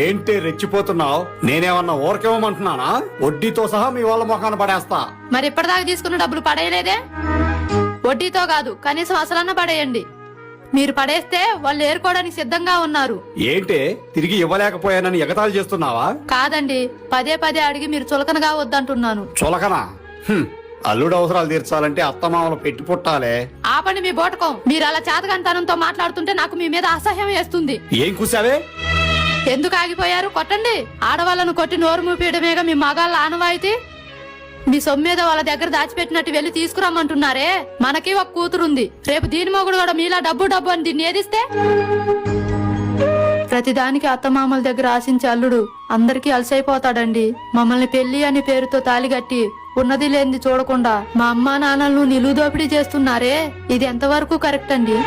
ఏంటి రెచ్చిపోతున్నావు? నేనేమన్నా ఊరకేమంటున్నానా? వడ్డీతో సహా మీ వాళ్ళ మొఖాన పడేస్తా. మరి ఇప్పటిదాకా తీసుకున్న డబ్బులు పడేయలేదే? వడ్డీతో కాదు, కనీసం అసలన్నా పడేయండి. మీరు పడేస్తే వాళ్ళు ఏరుకోవడానికి సిద్ధంగా ఉన్నారు. ఏంటి తిరిగి ఇవ్వలేకపోయానని ఎగతాళి చేస్తున్నావా? కాదండి, పదే పదే అడిగి మీరు చులకనగా వద్దంటున్నాను. చులకనా? అల్లుడు అవసరాలు తీర్చాలంటే అత్తమామలు పెట్టి పుట్టాలే. ఆపండి మీ బోటకం. మీరు అలా చేతకంతనంతో మాట్లాడుతుంటే నాకు మీ మీద అసహ్యం వేస్తుంది. ఏం కూసావే? ఎందుకు ఆగిపోయారు? కొట్టండి. ఆడవాళ్ళను కొట్టి నోరు మూపియడమేగా మీ మగాళ్ళ ఆనవాయితీ. మీ సొమ్మేదో వాళ్ళ దగ్గర దాచిపెట్టినట్టు వెళ్లి తీసుకురమ్మంటున్నారే. మనకి ఒక కూతురుంది. రేపు దీని మొగుడు కూడా మీలా డబ్బు డబ్బు అని దీన్ని ఏదిస్తే? ప్రతిదానికి అత్తమామల దగ్గర ఆశించే అల్లుడు అందరికీ అలసైపోతాడండి. మమ్మల్ని పెళ్లి అని పేరుతో తాలిగట్టి ఉన్నది లేనిది చూడకుండా మా అమ్మా నాన్నలను నిలువుదోపిడీ చేస్తున్నారే. ఇది ఎంతవరకు కరెక్ట్ అండి?